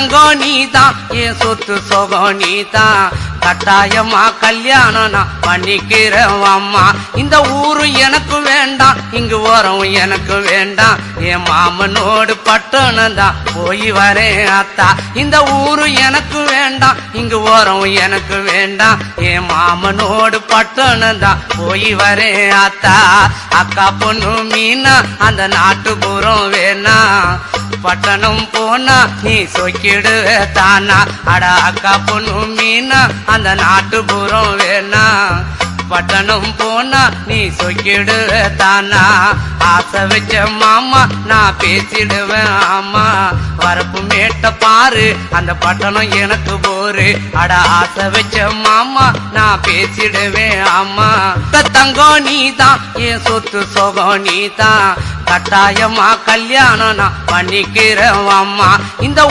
தங்கம் நீதான் என் சொத்து சொகம் நீதான் கட்டாயமா கல்யாணம் நான் பண்ணிக்கிறேன் அம்மா இந்த ஊரு எனக்கு வேண்டாம் இங்கு ஓரம் எனக்கு வேண்டாம் என் மாமனோடு பட்டணம் தான் போய் வரேன் அத்தா இந்த ஊரு எனக்கு வேண்டாம் இங்கு ஓரம் எனக்கு வேண்டாம் என் மாமனோடு பட்டணம் தான் போய் வரேன் அத்தா அக்கா பொண்ணு மீனா அந்த நாட்டுப்புறம் வேணா பட்டணம் போனா நீ சொக்கிடுவே தானா அட அக்கா பொண்ணு மீனா அந்த நாட்டுப்புறம் வேணா பட்டணம் போனா நீ சொக்கிடுவே தானா ஆசை வச்ச மாமா நான் பேசிடுவேன் ஆமா வரப்பு மேட்ட பாரு அந்த பட்டணம் எனக்கு போரு அட ஆசை வச்ச மாமா நான் பேசிடுவேன் ஆமா தங்கம் நீதான் என் சொத்து சொகம் நீதான் கட்டாயமா கல்யாணம் நான் பண்ணிக்கிறேன் அம்மா இந்த